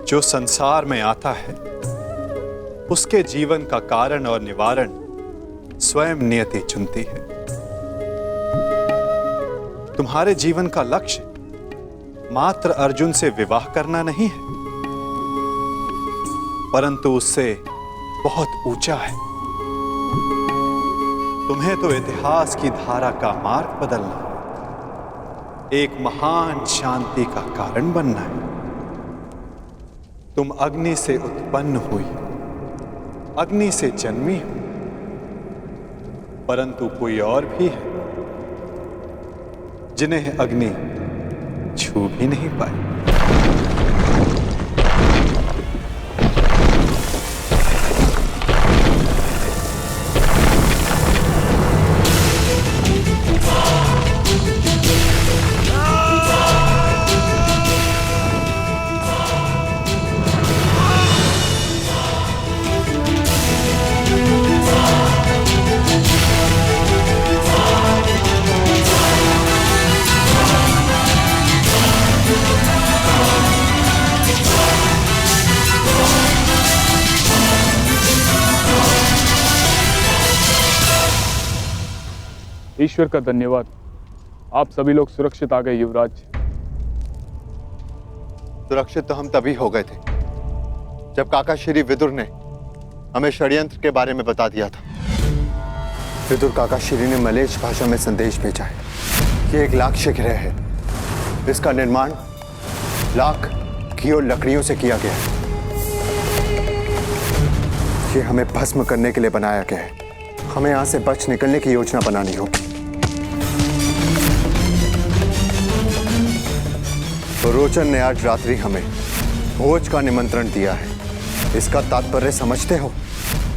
जो संसार में आता है उसके जीवन का कारण और निवारण स्वयं नियति चुनती है। तुम्हारे जीवन का लक्ष्य मात्र अर्जुन से विवाह करना नहीं है, परंतु उससे बहुत ऊंचा है। तुम्हें तो इतिहास की धारा का मार्ग बदलना है, एक महान शांति का कारण बनना है। तुम अग्नि से उत्पन्न हुई, अग्नि से जन्मी हो, परंतु कोई और भी है जिन्हें अग्नि छू भी नहीं पाई। ईश्वर का धन्यवाद, आप सभी लोग सुरक्षित आ गए युवराज। सुरक्षित तो हम तभी हो गए थे जब काका श्री विदुर ने हमें षड्यंत्र के बारे में बता दिया था। विदुर काका श्री ने मलेच्छ भाषा में संदेश भेजा है कि एक लाक्ष्य ग्रह है, इसका निर्माण लाख घी और लकड़ियों से किया गया है। ये हमें भस्म करने के लिए बनाया गया है। हमें यहां से बच निकलने की योजना बनानी होगी। तो रोचन ने आज रात्रि हमें भोज का निमंत्रण दिया है। इसका तात्पर्य समझते हो?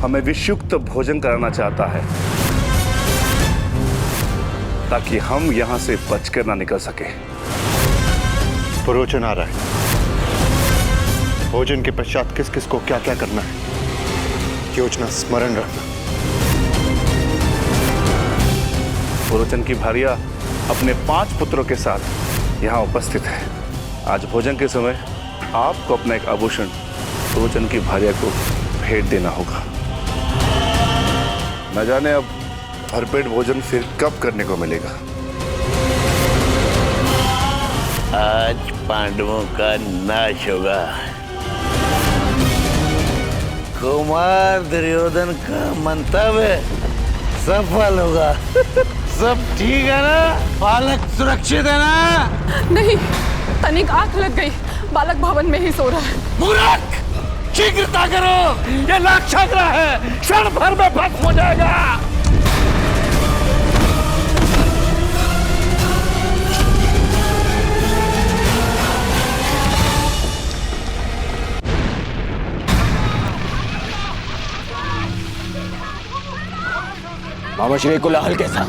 हमें विषयुक्त भोजन कराना चाहता है ताकि हम यहां से बचकर ना निकल सके। तो रोचन आ रहा है। भोजन के पश्चात किस किस को क्या क्या करना है, योजना स्मरण रखना। रोचन की भार्या अपने 5 पुत्रों के साथ यहाँ उपस्थित है। आज भोजन के समय आपको अपना एक आभूषण रोचन की भार्या को भेंट देना होगा। न जाने अब भरपेट भोजन फिर कब करने को मिलेगा। आज पांडवों का नाश होगा। कुमार दुर्योधन का मंतव्य सफल होगा। सब ठीक है ना? बालक सुरक्षित है ना? नहीं, तनिक आंख लग गई, बालक भवन में ही सो रहा है। मूर्ख! शीघ्रता करो, ये लाक्षाग्रह है, क्षण भर में भस्म हो जाएगा। मामा श्री कोलाहल कैसा?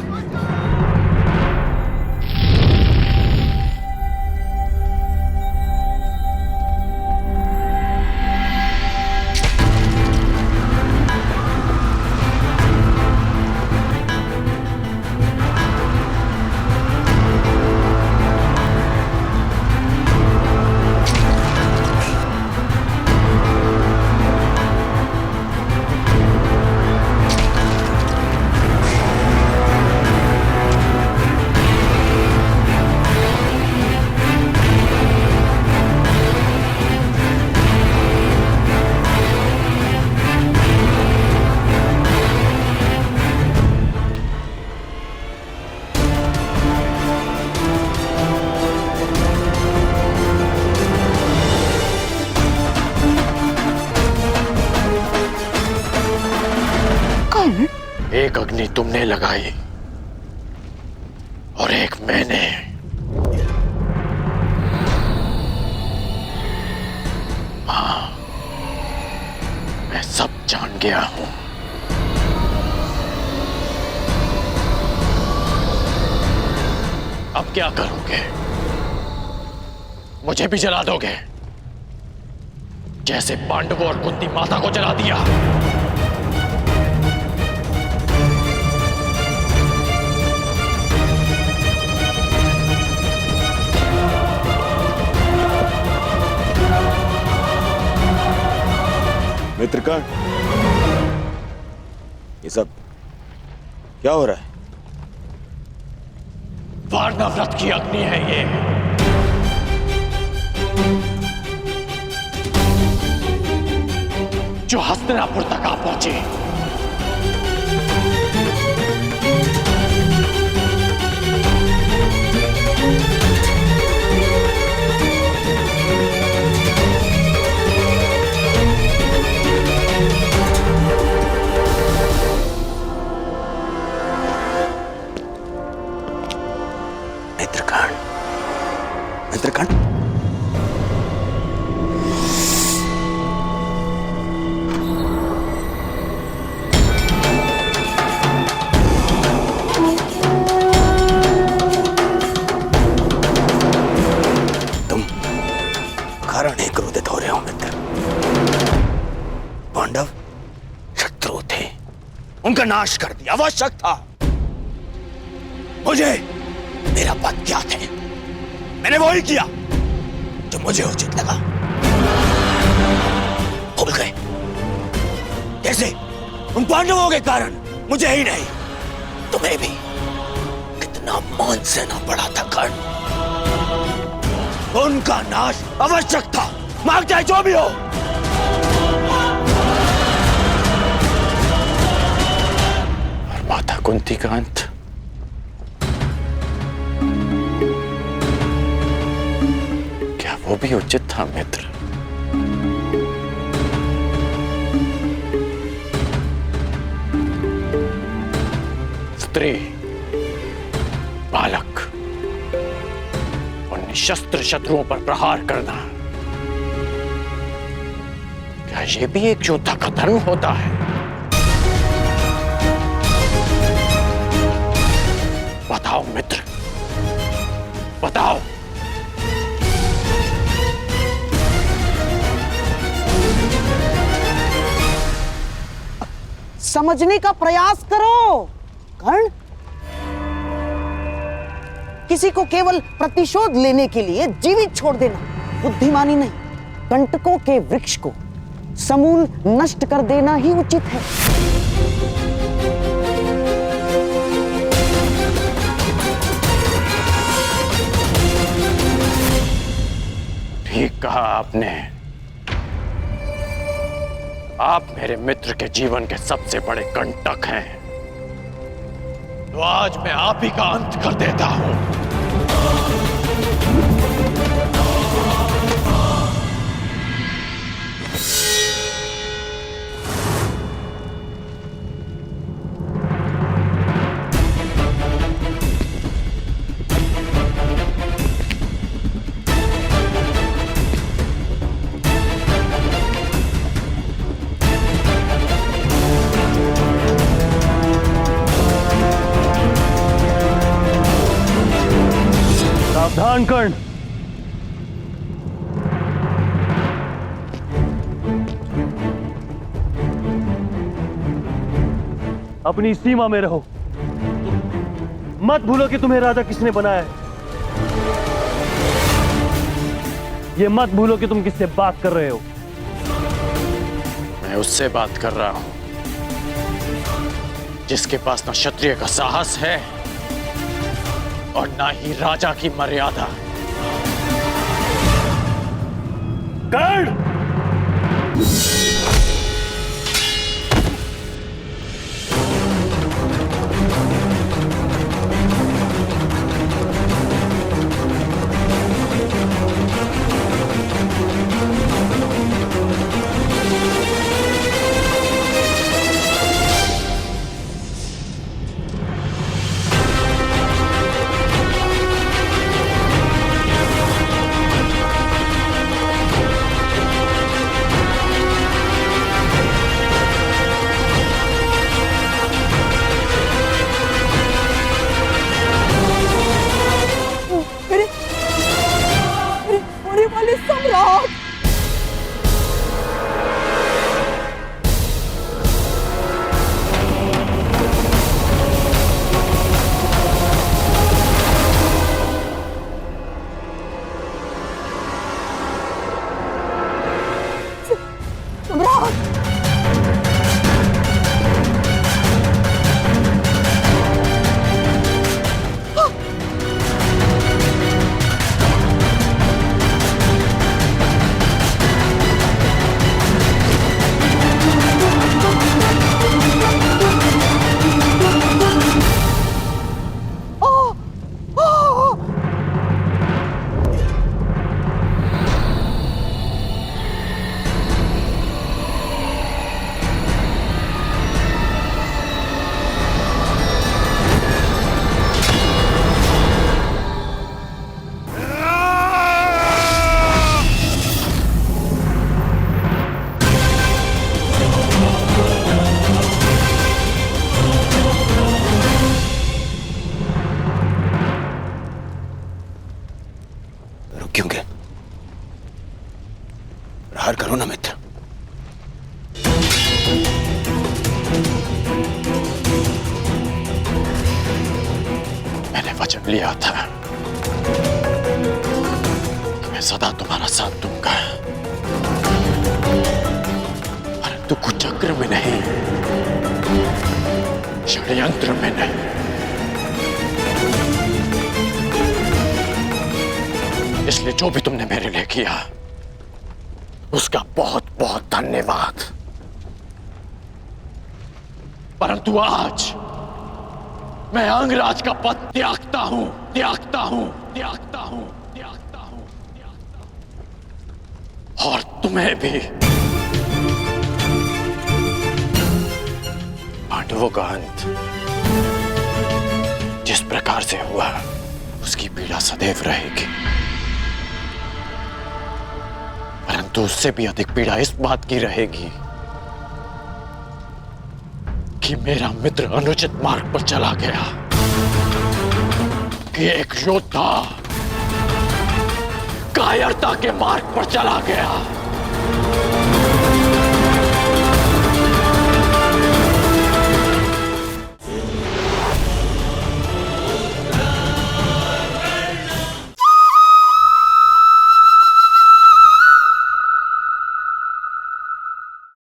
एक अग्नि तुमने लगाई और एक मैंने। हाँ, मैं सब जान गया हूं। अब क्या करोगे? मुझे भी जला दोगे जैसे पांडवों और कुंती माता को जला दिया? मित्रकण, ये सब क्या हो रहा है? वारणा व्रत की अग्नि है ये। जो हस्तिनापुर तक आ पहुंची। मित्रकण, मित्रकण, तुम कारण ही क्रोधित हो रहे हो मित्र। पांडव शत्रु थे, उनका नाश कर दिया आवश्यक था। मुझे मेरा पद क्या थे, मैंने वही किया जो मुझे उचित लगा। भूल गए कैसे? उन पांडवों के कारण मुझे ही नहीं, तुम्हें भी कितना मान सहना पड़ा था कर्ण। उनका नाश आवश्यक था, मांग चाहे जो भी हो। और माता कुंती का अंत वो भी उचित था मित्र। स्त्री, बालक और निशस्त्र शत्रुओं पर प्रहार करना, क्या ये भी एक योद्धा का धर्म होता है? बताओ मित्र, बताओ। समझने का प्रयास करो कर्ण। किसी को केवल प्रतिशोध लेने के लिए जीवित छोड़ देना बुद्धिमानी नहीं, कंटकों के वृक्ष को समूल नष्ट कर देना ही उचित है। ठीक कहा आपने। आप मेरे मित्र के जीवन के सबसे बड़े कंटक हैं, तो आज मैं आप ही का अंत कर देता हूं। सावधान कर्ण। अपनी सीमा में रहो, मत भूलो कि तुम्हें राजा किसने बनाया है। ये मत भूलो कि तुम किससे बात कर रहे हो। मैं उससे बात कर रहा हूं जिसके पास ना क्षत्रिय का साहस है और ना ही राजा की मर्यादा। कर्ण! विश्वामित्र। मैंने वचन लिया था कि मैं सदा तुम्हारा साथ दूंगा, परंतु कुचक्र में नहीं, षड्यंत्र में नहीं। इसलिए जो भी तुमने मेरे लिए किया उसका बहुत बहुत धन्यवाद, परंतु आज मैं अंगराज का पद त्यागता हूं, त्यागता हूं, त्यागता हूं, त्यागता हूं, त्यागता हूं। और तुम्हें भी। पांडवों का अंत जिस प्रकार से हुआ उसकी पीड़ा सदैव रहेगी, परंतु उससे भी अधिक पीड़ा इस बात की रहेगी कि मेरा मित्र अनुचित मार्ग पर चला गया, कि एक योद्धा कायरता के मार्ग पर चला गया।